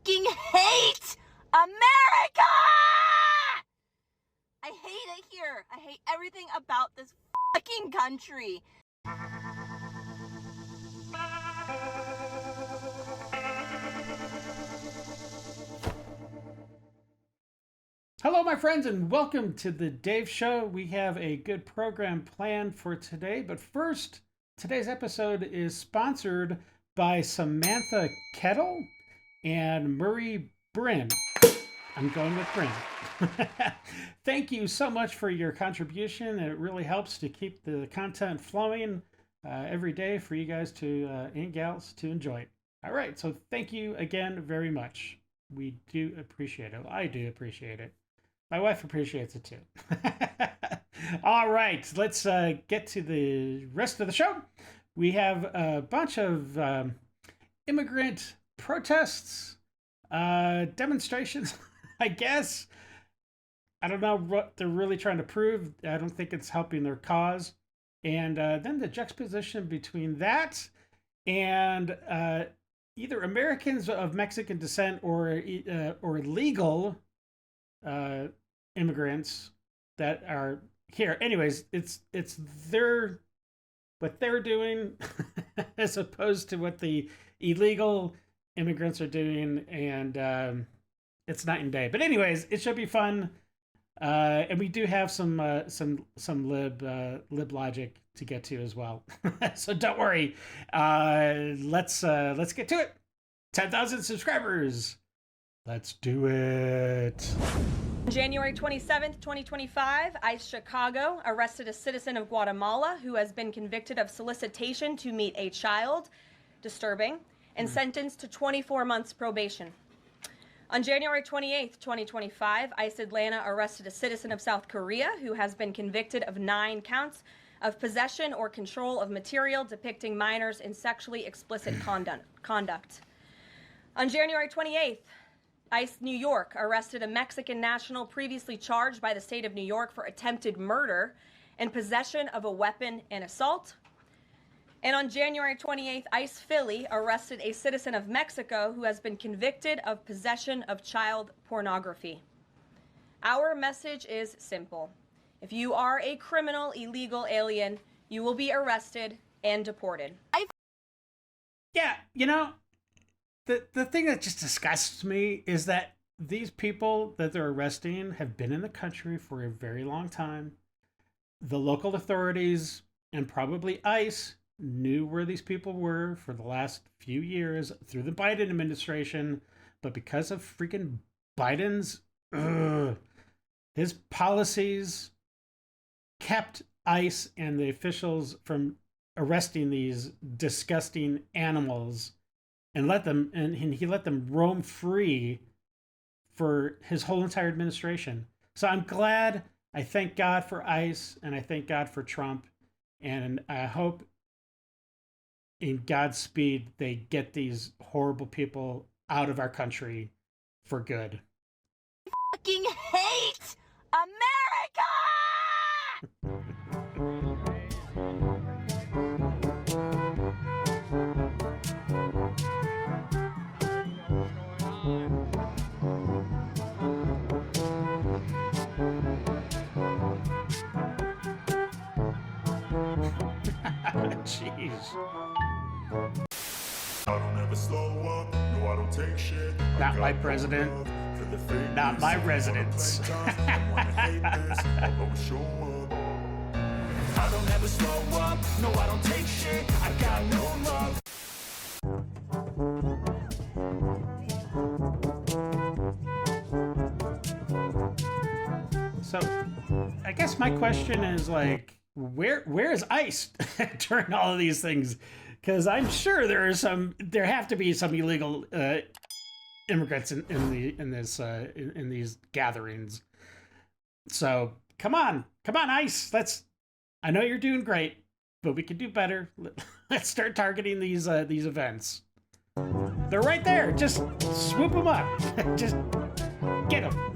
fucking hate America! I hate it here. I hate everything about this fucking country. Hello, my friends, and welcome to the Dave Show. We have a good program planned for today, but first, today's episode is sponsored by Samantha Kettle and Murray Bryn. I'm going with Bryn. Thank you so much for your contribution. It really helps to keep the content flowing every day for you guys to and gals to enjoy. All right, so thank you again very much. We do appreciate it. I do appreciate it. My wife appreciates it too. All right, let's get to the rest of the show. We have a bunch of immigrant protests, demonstrations, I guess. I don't know what they're really trying to prove. I don't think it's helping their cause. And then the juxtaposition between that and either Americans of Mexican descent or legal immigrants that are here. Anyways, it's what they're doing as opposed to what the illegal immigrants are doing, and it's night and day. But anyways, it should be fun, and we do have some lib logic to get to as well. So don't worry. Let's get to it. 10,000 subscribers. Let's do it. January 27th, 2025, ICE Chicago arrested a citizen of Guatemala who has been convicted of solicitation to meet a child, disturbing, and sentenced to 24 months probation. On January 28th, 2025, ICE Atlanta arrested a citizen of South Korea who has been convicted of 9 counts of possession or control of material depicting minors in sexually explicit conduct. On January 28th, ICE New York arrested a Mexican national previously charged by the state of New York for attempted murder and possession of a weapon and assault. And on January 28th, ICE Philly arrested a citizen of Mexico who has been convicted of possession of child pornography. Our message is simple. If you are a criminal, illegal alien, you will be arrested and deported. Yeah, you know, the thing that just disgusts me is that these people that they're arresting have been in the country for a very long time. The local authorities and probably ICE knew where these people were for the last few years through the Biden administration, but because of freaking Biden's his policies kept ICE and the officials from arresting these disgusting animals and he let them roam free for his whole entire administration. So I'm glad. I thank God for ICE and I thank God for Trump, and I hope in God's speed they get these horrible people out of our country for good. I fucking hate America! Jeez. I don't ever slow up, no, I don't take shit. Not my president. Not my residents. I don't ever slow up, no, I don't take shit. I got no love. So, I guess my question is like, where is ICE during all of these things? Because I'm sure there have to be some illegal immigrants in these gatherings. So come on, ICE. I know you're doing great, but we can do better. Let's start targeting these events. They're right there. Just swoop them up. Just get them.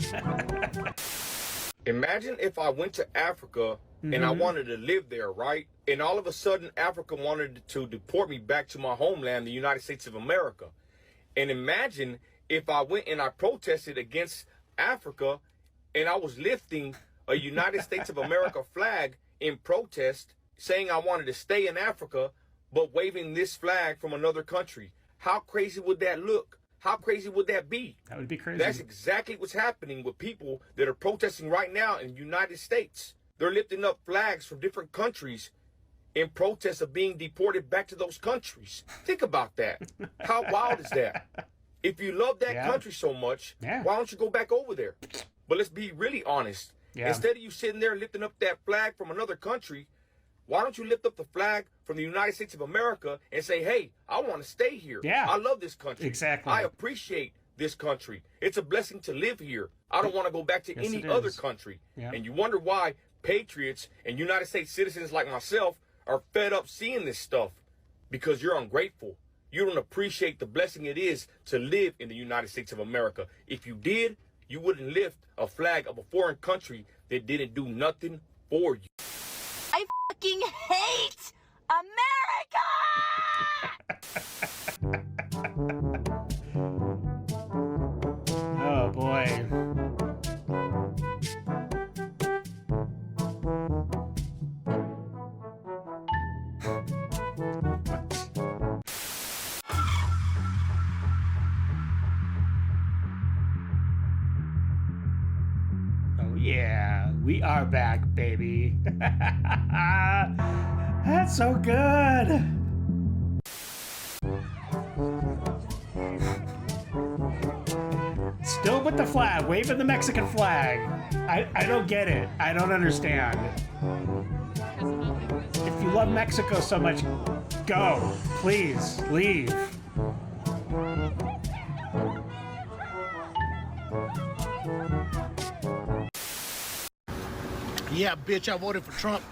Imagine if I went to Africa and I wanted to live there, right? And all of a sudden, Africa wanted to deport me back to my homeland, the United States of America. And imagine if I went and I protested against Africa and I was lifting a United States of America flag in protest, saying I wanted to stay in Africa, but waving this flag from another country. How crazy would that look? How crazy would that be? That would be crazy. That's exactly what's happening with people that are protesting right now in the United States. They're lifting up flags from different countries in protest of being deported back to those countries. Think about that. How wild is that? If you love that country so much, why don't you go back over there? But let's be really honest. Instead of you sitting there lifting up that flag from another country, why don't you lift up the flag from the United States of America and say, hey, I want to stay here. I love this country. Exactly. I appreciate this country. It's a blessing to live here. I don't want to go back to any other country. And you wonder why patriots and United States citizens like myself are fed up seeing this stuff, because you're ungrateful. You don't appreciate the blessing it is to live in the United States of America. If you did, you wouldn't lift a flag of a foreign country that didn't do nothing for you. I fucking hate America! Oh boy. Oh yeah, we are back, baby. That's so good. Still with the flag, waving the Mexican flag. I don't get it. I don't understand. If you love Mexico so much, go. Please, leave. Yeah, bitch, I voted for Trump.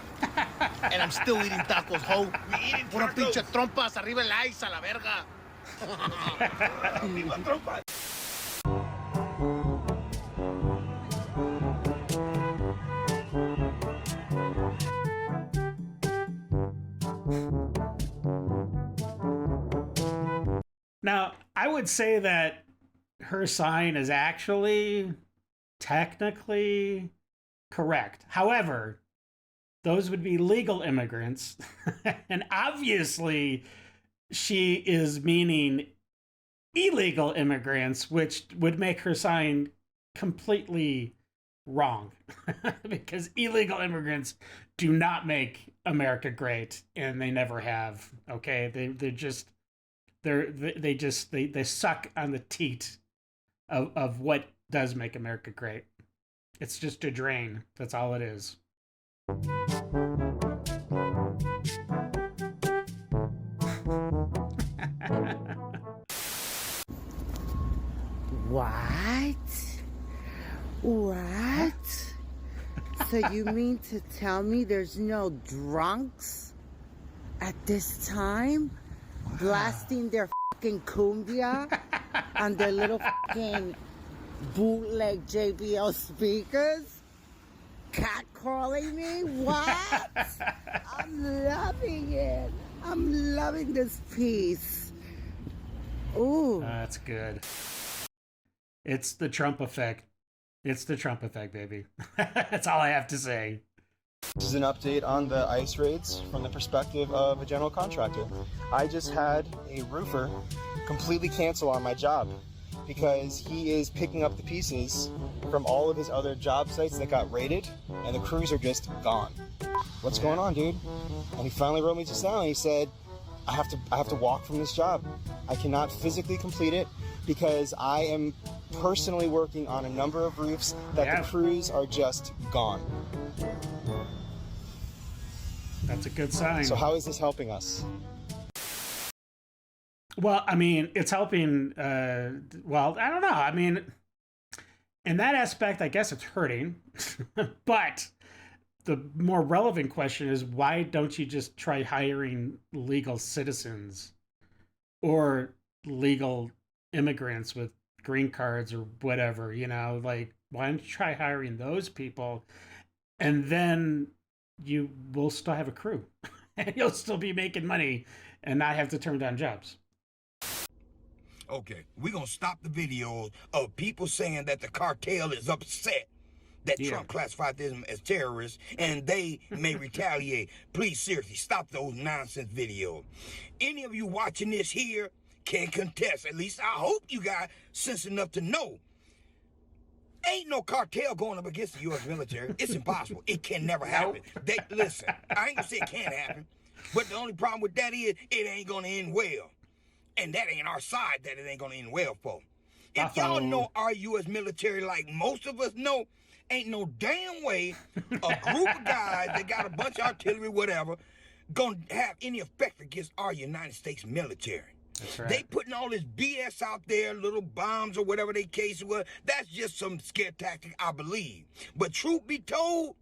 And I'm still eating tacos, ho. Una pinche trompas arriba el ice a la verga. Now, I would say that her sign is actually technically correct. However, those would be legal immigrants. And obviously, she is meaning illegal immigrants, which would make her sign completely wrong. Because illegal immigrants do not make America great, and they never have. Okay, they suck on the teat of what does make America great. It's just a drain. That's all it is. What? What? So you mean to tell me there's no drunks at this time blasting their fucking cumbia on their little fucking bootleg JBL speakers? Catcalling me? What? I'm loving it. I'm loving this piece. Ooh. That's good. It's the Trump effect. It's the Trump effect, baby. That's all I have to say. This is an update on the ICE raids from the perspective of a general contractor. I just had a roofer completely cancel on my job because he is picking up the pieces from all of his other job sites that got raided, and the crews are just gone. What's going on, dude? And he finally wrote me just now, and he said, I have to walk from this job. I cannot physically complete it because I am personally working on a number of roofs that the crews are just gone. That's a good sign. So how is this helping us? Well, I mean, it's helping, well, I don't know. I mean, in that aspect, I guess it's hurting. But the more relevant question is, why don't you just try hiring legal citizens or legal immigrants with green cards or whatever, you know? Like, why don't you try hiring those people? And then you will still have a crew. And you'll still be making money and not have to turn down jobs. Okay, we're gonna stop the videos of people saying that the cartel is upset that Trump classified them as terrorists and they may retaliate. Please, seriously, stop those nonsense videos. Any of you watching this here can contest. At least I hope you got sense enough to know. Ain't no cartel going up against the U.S. military. It's impossible. It can never happen. Listen, I ain't gonna say it can't happen, but the only problem with that is it ain't gonna end well. And that ain't our side that it ain't gonna end well for. If y'all know our U.S. military like most of us know, ain't no damn way a group of guys that got a bunch of artillery, whatever, gonna have any effect against our United States military. That's right. They putting all this BS out there, little bombs or whatever they case was. That's just some scare tactic, I believe. But truth be told,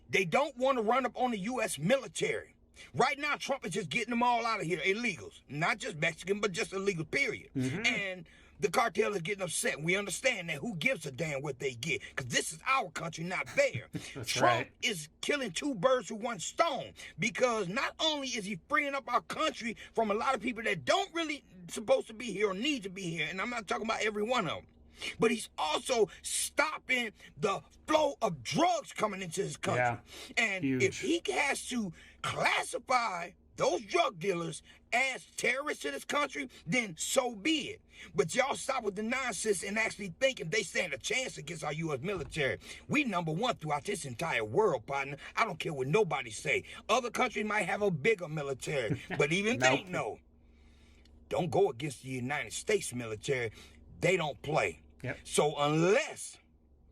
they don't want to run up on the U.S. military. Right now, Trump is just getting them all out of here, illegals. Not just Mexican, but just illegal, period. And the cartel is getting upset. We understand that. Who gives a damn what they get? Because this is our country, not theirs. Trump is killing two birds with one stone, because not only is he freeing up our country from a lot of people that don't really supposed to be here or need to be here, and I'm not talking about every one of them, but he's also stopping the flow of drugs coming into his country. And if he has to classify those drug dealers as terrorists in this country, then so be it. But y'all stop with the nonsense and actually think if they stand a chance against our U.S. military. We #1 throughout this entire world, partner. I don't care what nobody say. Other countries might have a bigger military, but even they know. Don't go against the United States military. They don't play. So unless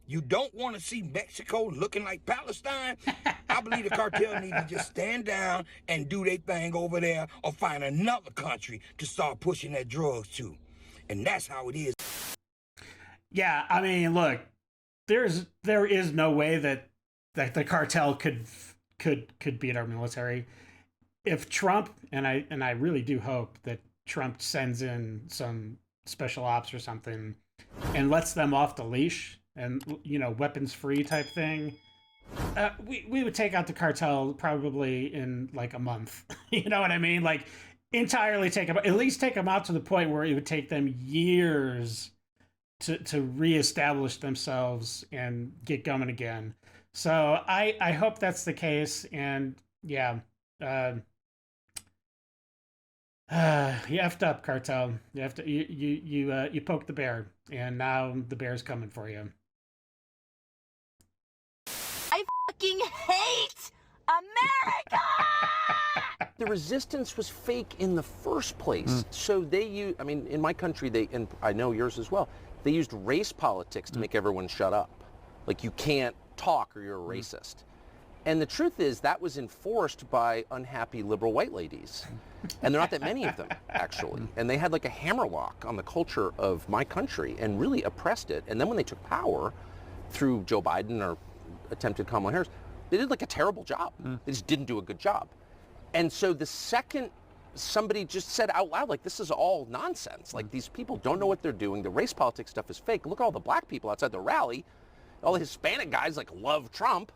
you don't want to see Mexico looking like Palestine, I believe the cartel need to just stand down and do their thing over there, or find another country to start pushing their drugs to. And that's how it is. Yeah, I mean, look, there is no way that the cartel could beat our military. If Trump, and I really do hope that Trump sends in some special ops or something and lets them off the leash, and, you know, weapons free type thing, we would take out the cartel probably in like a month. You know what I mean? Like, entirely take them, at least take them out to the point where it would take them years to reestablish themselves and get going again. So I hope that's the case. And yeah, you effed up, cartel. You have to you poked the bear, and now the bear's coming for you. I fucking hate America! The resistance was fake in the first place. So they use, I mean, in my country, and I know yours as well, they used race politics to make everyone shut up. Like, you can't talk or you're a racist. And the truth is that was enforced by unhappy liberal white ladies. And there are not that many of them, actually. And they had like a hammerlock on the culture of my country and really oppressed it. And then when they took power through Joe Biden or attempted Kamala Harris, they did like a terrible job. They just didn't do a good job. And so the second somebody just said out loud, like, this is all nonsense. Like, these people don't know what they're doing. The race politics stuff is fake. Look at all the black people outside the rally. All the Hispanic guys, like, love Trump.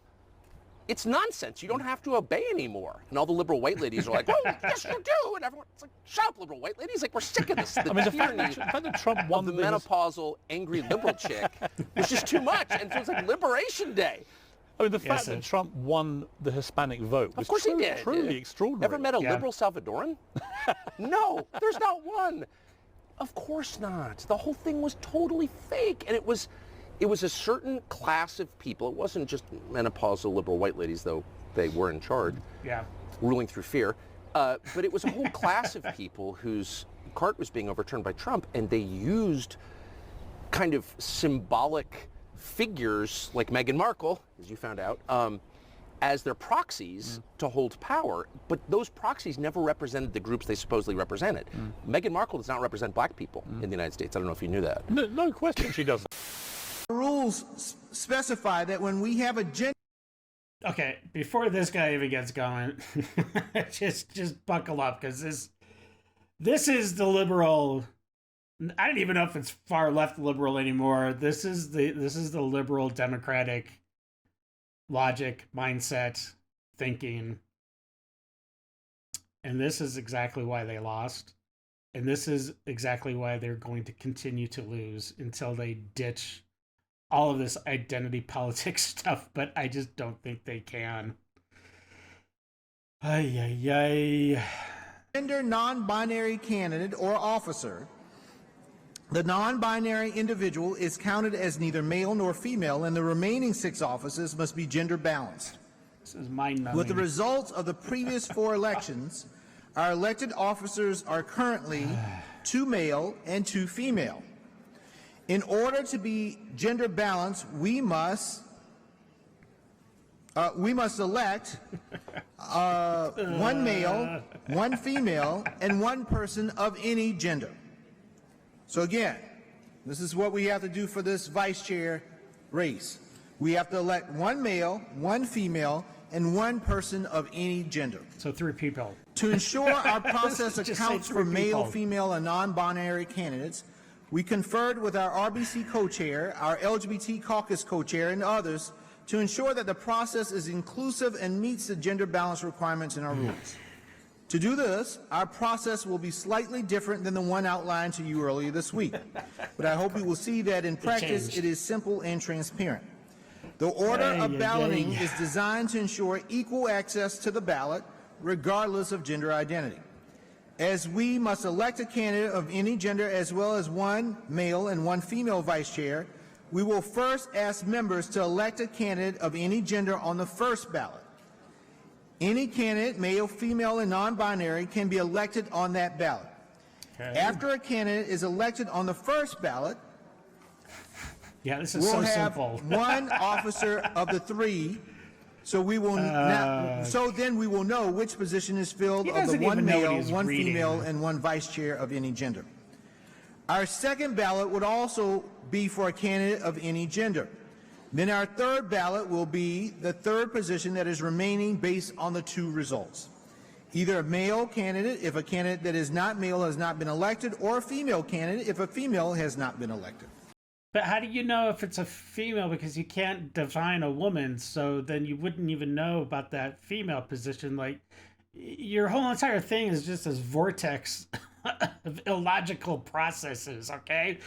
It's nonsense. You don't have to obey anymore. And all the liberal white ladies are like, oh, yes, you do. And everyone's like, shut up, liberal white ladies. Like, we're sick of this. The fact that Trump won the menopausal, angry liberal chick was just too much. And so it's like Liberation Day. I mean, the fact that Trump won the Hispanic vote was he did. truly extraordinary. Ever met a liberal Salvadoran? No, there's not one. Of course not. The whole thing was totally fake. And it was a certain class of people. It wasn't just menopausal liberal white ladies, though they were in charge, ruling through fear. But it was a whole class of people whose cart was being overturned by Trump, and they used kind of symbolic figures like Meghan Markle, as you found out, as their proxies to hold power. But those proxies never represented the groups they supposedly represented. Meghan Markle does not represent black people in the United States. I don't know if you knew that. No question she doesn't. The rules specify that when we have a Okay, before this guy even gets going, just buckle up, because this is the liberal. I don't even know if it's far left liberal anymore. This is the liberal democratic logic, mindset, thinking. And this is exactly why they lost. And this is exactly why they're going to continue to lose until they ditch all of this identity politics stuff, but I just don't think they can. Ay, ay, ay. Gender non-binary candidate or officer, the non-binary individual is counted as neither male nor female, and the remaining 6 offices must be gender balanced. This is mind-numbing. With the results of the previous 4 elections, our elected officers are currently 2 male and 2 female. In order to be gender balanced, we must elect 1 male, 1 female, and 1 person of any gender. So again, this is what we have to do for this vice chair race. We have to elect 1 male, 1 female, and 1 person of any gender. So 3 people. To ensure our process Just accounts say for 3 male, people. female, and non-binary candidates, we conferred with our RBC co-chair, our LGBT caucus co-chair, and others to ensure that the process is inclusive and meets the gender balance requirements in our rules. To do this, our process will be slightly different than the one outlined to you earlier this week. But I hope you will see that in practice changed. it is simple and transparent. The order of balloting is designed to ensure equal access to the ballot, regardless of gender identity. As we must elect a candidate of any gender as well as 1 male and 1 female vice chair, we will first ask members to elect a candidate of any gender on the first ballot. Any candidate, male, female, and non-binary, can be elected on that ballot. Okay. After a candidate is elected on the first ballot, Yeah, this is we'll so have simple. 1 officer of the 3. So we will so then we will know which position is filled He of the doesn't 1 even know what male, he's 1 reading. female, and 1 vice chair of any gender. Our second ballot would also be for a candidate of any gender. Then our third ballot will be the third position that is remaining based on the 2 results. Either a male candidate if a candidate that is not male has not been elected, or a female candidate if a female has not been elected. But how do you know if it's a female? Because you can't define a woman, so then you wouldn't even know about that female position. Like, your whole entire thing is just this vortex of illogical processes, okay?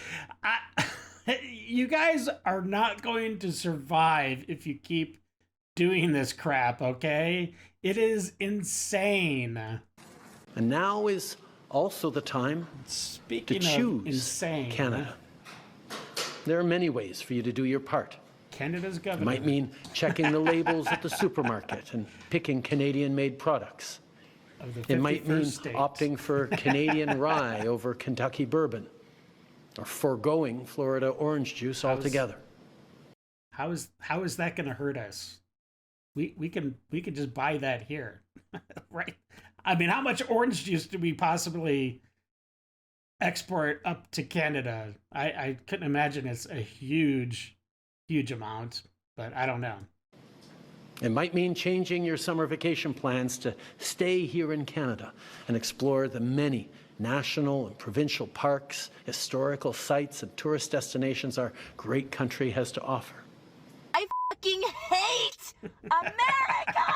You guys are not going to survive if you keep doing this crap, okay? It is insane. And now is also the time Speaking to of choose insane, Canada. There are many ways for you to do your part. Canada's It governor. might mean checking the labels at the supermarket and picking Canadian-made products. Of the It might mean 51st states. opting for Canadian rye over Kentucky bourbon, or foregoing Florida orange juice altogether. How is that going to hurt us? We can just buy that here, right? I mean, how much orange juice do we possibly export up to Canada? I couldn't imagine it's a huge amount, but I don't know. It might mean changing your summer vacation plans to stay here in Canada and explore the many national and provincial parks, historical sites, and tourist destinations our great country has to offer. I fucking hate America!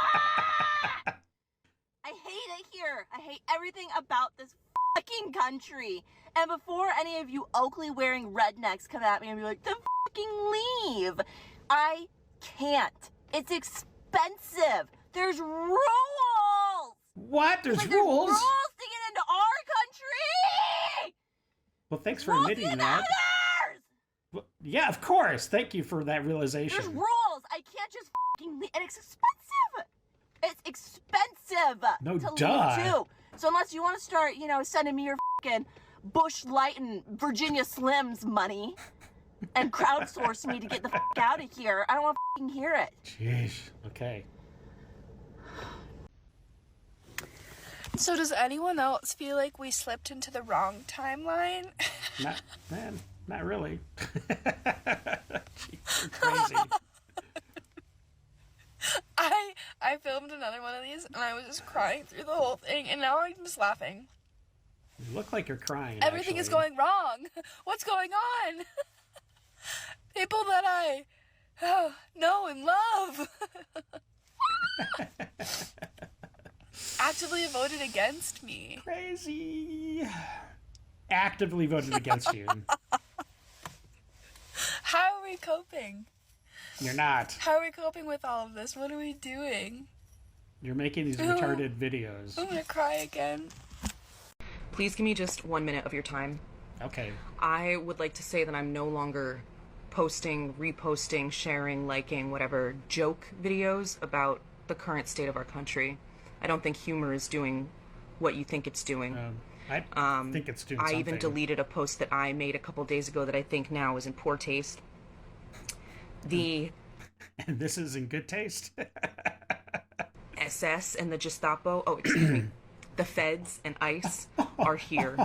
I hate it here. I hate everything about this fucking country. And before any of you Oakley wearing rednecks come at me and be like, then fucking leave. I can't. It's expensive. There's rules. What? There's Like, rules? There's rules to get into our country. Well, thanks for Rules admitting in that. others. Well, yeah, of course. Thank you for that There's realization. rules. I can't just fucking leave. And it's expensive. It's expensive No, to duh. leave too. So unless you want to start, sending me your fucking Bush Light and Virginia Slims money and crowdsource me to get the fuck out of here, I don't want to fucking hear it. Jeez. Okay. So does anyone else feel like we slipped into the wrong timeline? Not really. Jeez, you're crazy. I filmed another one of these and I was just crying through the whole thing, and now I'm just laughing. You look like you're crying. Everything is going wrong. What's going on? People that I know and love actively voted against me. Crazy. actively voted against you. How are we coping? You're not. How are we coping with all of this? What are we doing? You're making these retarded videos. I'm gonna cry again. Please give me just 1 minute of your time. Okay. I would like to say that I'm no longer posting, reposting, sharing, liking, whatever, joke videos about the current state of our country. I don't think humor is doing what you think it's doing. I think it's doing I something. even deleted a post that I made a couple days ago that I think now is in poor taste. And this is in good taste? SS and the Gestapo, the feds and ICE are here,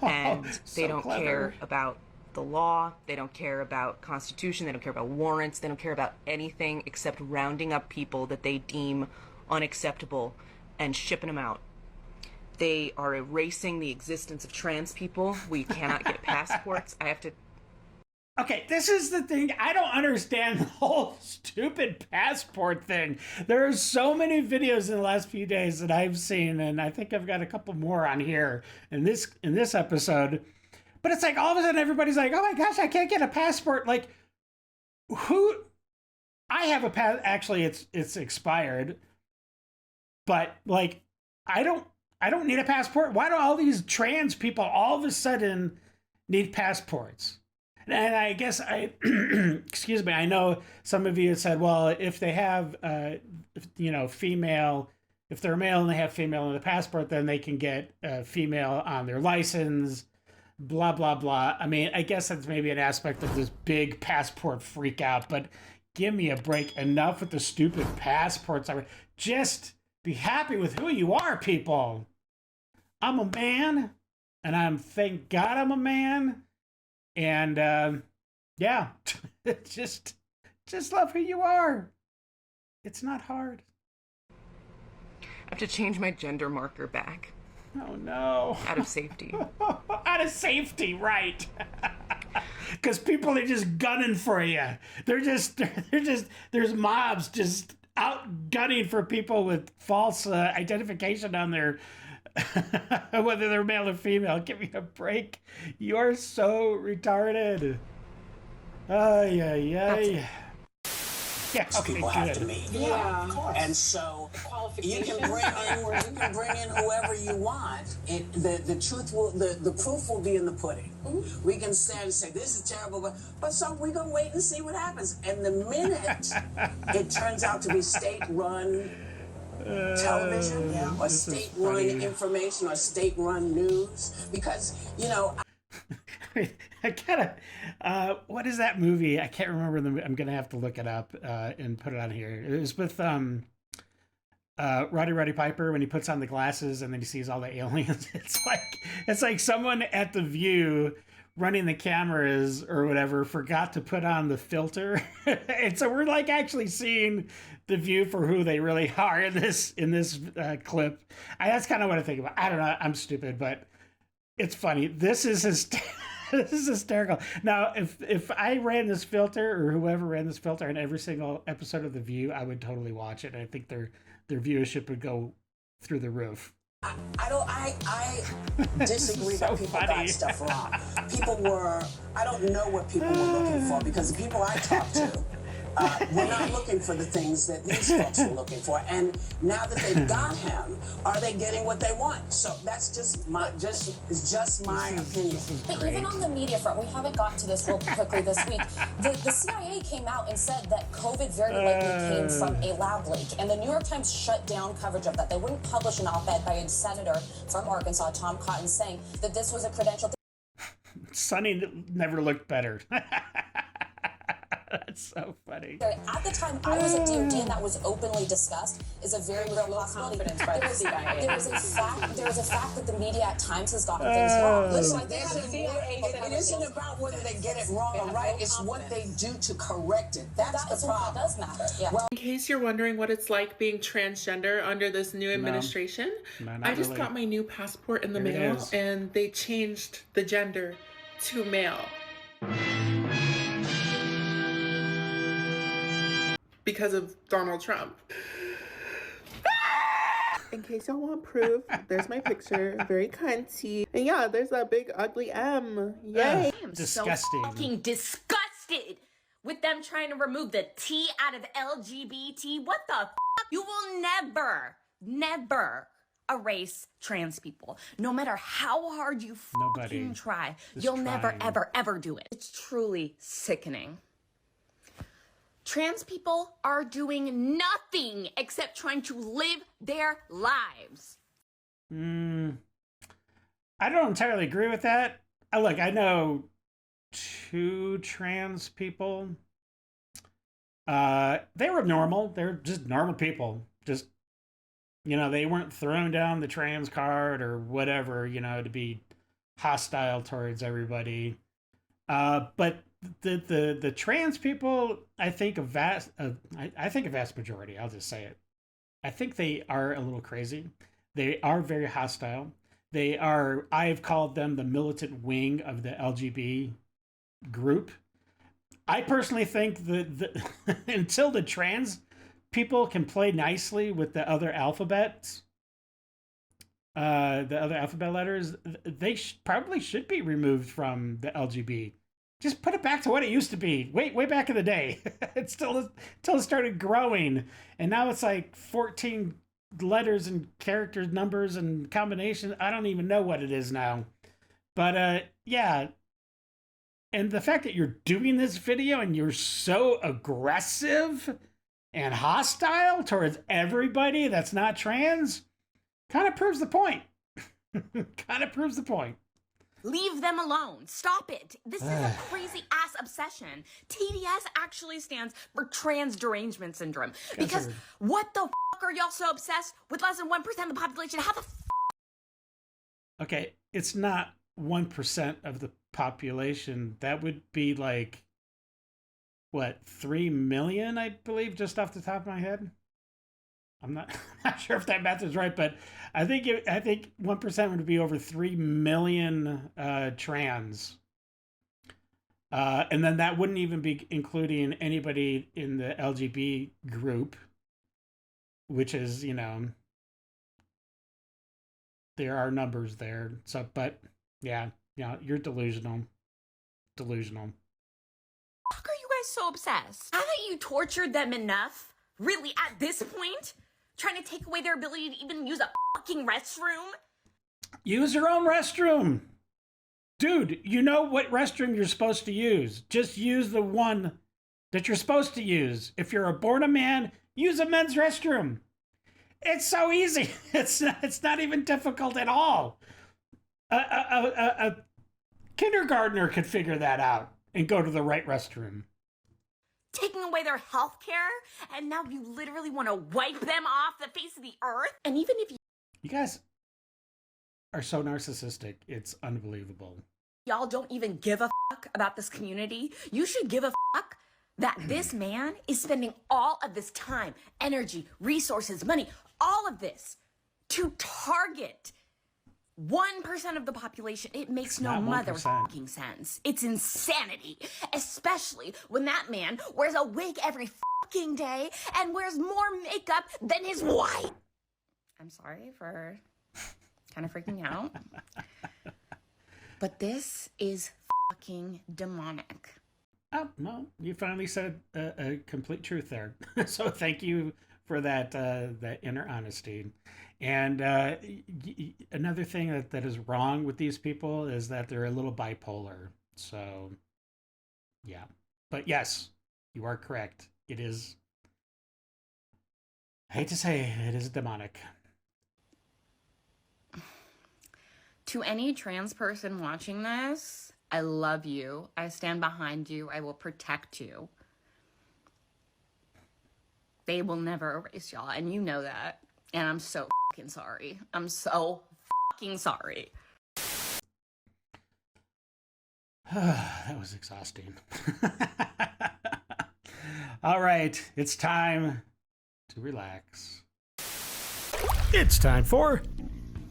and they don't care about the law, they don't care about Constitution, they don't care about warrants, they don't care about anything except rounding up people that they deem unacceptable and shipping them out. They are erasing the existence of trans people. We cannot get passports. Okay, this is the thing. I don't understand the whole stupid passport thing. There are so many videos in the last few days that I've seen, and I think I've got a couple more on here in this episode. But it's like all of a sudden everybody's like, "Oh my gosh, I can't get a passport!" Like, who? I have a pass. Actually, it's expired. But like, I don't need a passport. Why do all these trans people all of a sudden need passports? And I guess excuse me, I know some of you said, well, if they have, female, if they're male and they have female in the passport, then they can get female on their license, blah, blah, blah. I mean, I guess that's maybe an aspect of this big passport freak out, but give me a break. Enough with the stupid passports. Just be happy with who you are, people. I'm a man, and thank God I'm a man. And yeah, just love who you are. It's not hard. I have to change my gender marker back. Oh no. Out of safety. Out of safety, right. Because people are just gunning for you. There's mobs just out gunning for people with false identification on their whether they're male or female. Give me a break. You're so retarded. Yeah. Okay, people have to good. meet. Yeah. And so you can bring in whoever you want. The truth will, the proof will be in the pudding. Mm-hmm. We can stand and say this is terrible, but we're gonna wait and see what happens. And the minute it turns out to be state-run television or state-run information or state-run news, because I gotta. What is that movie? I can't remember I'm gonna have to look it up and put it on here. It was with Roddy Piper when he puts on the glasses and then he sees all the aliens. It's like someone at The View running the cameras or whatever forgot to put on the filter, and so we're like actually seeing The View for who they really are in this clip. That's kind of what I think about. I don't know. I'm stupid, but it's funny. This is hysterical. Now, if I ran this filter or whoever ran this filter on every single episode of The View, I would totally watch it. I think their viewership would go through the roof. I disagree so that people funny. got stuff wrong. I don't know what people were looking for, because the people I talked to were not looking for the things that these folks were looking for. And now that they've got him, are they getting what they want? So that's just my opinion. But even on the media front, we haven't gotten to this real quickly this week. The CIA came out and said that COVID very likely came from a lab leak, and the New York Times shut down coverage of that. They wouldn't publish an op-ed by a senator from Arkansas, Tom Cotton, saying that this was a credential. Sonny never looked better. That's so funny. At the time I was at DOD and that was openly discussed, is a very real possibility. There is a fact that the media at times has gotten things wrong. Listen, it isn't about whether they get it wrong or right. It's what they do to correct it. That's the problem. That does matter. Yeah. Well, in case you're wondering what it's like being transgender under this new administration, I just got my new passport in the mail, and they changed the gender to male. Because of Donald Trump. In case y'all want proof, there's my picture. Very cunty. And yeah, there's that big ugly M. Yay. I am Disgusting. so fucking disgusted with them trying to remove the T out of LGBT. What the fuck? You will never erase trans people. No matter how hard you fucking try, you'll never, ever do it. It's truly sickening. Trans people are doing nothing except trying to live their lives. I don't entirely agree with that. Look, I know 2 trans people. They were normal. They're just normal people. Just, you know, they weren't thrown down the trans card or whatever, you know, to be hostile towards everybody. But the trans people, I think a vast majority, I'll just say it. I think they are a little crazy. They are very hostile. I've called them the militant wing of the LGBT group. I personally think that until the trans people can play nicely with the other alphabets, the other alphabet letters, they probably should be removed from the LGBT. Just put it back to what it used to be, way back in the day. Until it started growing, and now it's like 14 letters and characters, numbers, and combinations. I don't even know what it is now. But yeah. And the fact that you're doing this video and you're so aggressive and hostile towards everybody that's not trans kind of proves the point. Leave them alone. Stop it. This is a crazy ass obsession. TDS actually stands for trans derangement syndrome. Because what the fuck are y'all so obsessed with less than 1% of the population? How the Okay, it's not 1% of the population. That would be like, what, 3 million, I believe, just off the top of my head. I'm not sure if that math is right, but I think 1% would be over 3 million trans. And then that wouldn't even be including anybody in the LGBT group, which is, you know, there are numbers there. So, but yeah, you're delusional. Delusional. fuck are you guys so obsessed? Haven't you tortured them enough? Really, at this point? Trying to take away their ability to even use a fucking restroom? Use your own restroom. Dude, you know what restroom you're supposed to use. Just use the one that you're supposed to use. If you're a man, use a men's restroom. It's so easy. It's not even difficult at all. A kindergartner could figure that out and go to the right restroom. Taking away their health care, and now you literally want to wipe them off the face of the earth? And even if you guys are so narcissistic, it's unbelievable. Y'all don't even give a fuck about this community, you should give a fuck that this man is spending all of this time, energy, resources, money, all of this to target 1% of the population. It makes no motherfucking sense. It's insanity, especially when that man wears a wig every fucking day and wears more makeup than his wife. I'm sorry for kind of freaking out, but this is fucking demonic. Oh, well, you finally said a complete truth there. So thank you for that inner honesty. And another thing that is wrong with these people is that they're a little bipolar. So, yeah. But yes, you are correct. It is, I hate to say, it is demonic. To any trans person watching this, I love you. I stand behind you. I will protect you. They will never erase y'all, and you know that. And I'm so fucking sorry. I'm so fucking sorry. That was exhausting. All right, it's time to relax. It's time for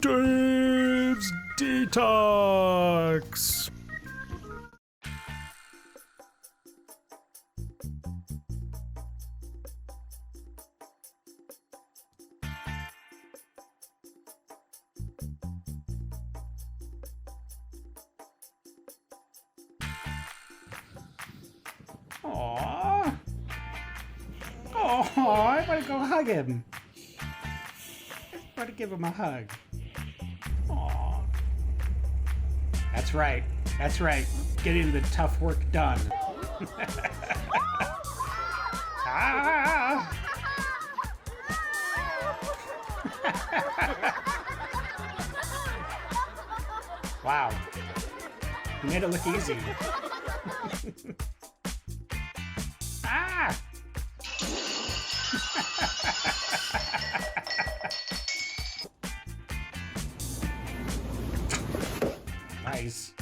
Dave's Detox. Oh, I want to go hug him. I want to give him a hug. Oh. That's right. That's right. Getting the tough work done. Ah. Wow. You made it look easy. Ah! Nice.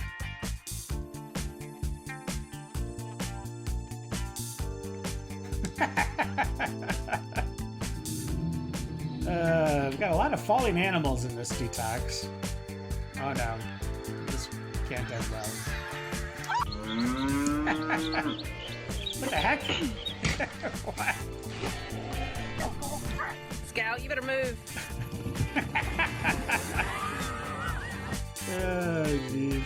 We've got a lot of falling animals in this detox. Oh no, this can't end well. What the heck? What? Scout, you better move. Oh, jeez.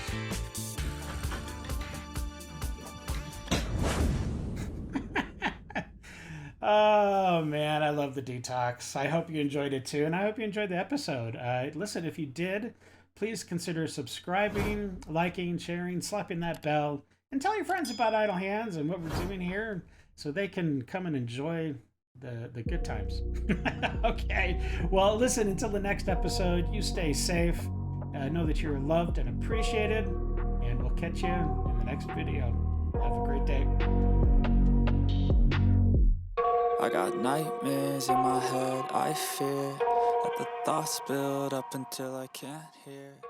Oh, man, I love the detox. I hope you enjoyed it, too, and I hope you enjoyed the episode. Listen, if you did, please consider subscribing, liking, sharing, slapping that bell, and tell your friends about Idle Hands and what we're doing here so they can come and enjoy the good times. Okay, well, listen, until the next episode, you stay safe. Know that you're loved and appreciated, and we'll catch you in the next video. Have a great day. I got nightmares in my head, I fear that the thoughts build up until I can't hear.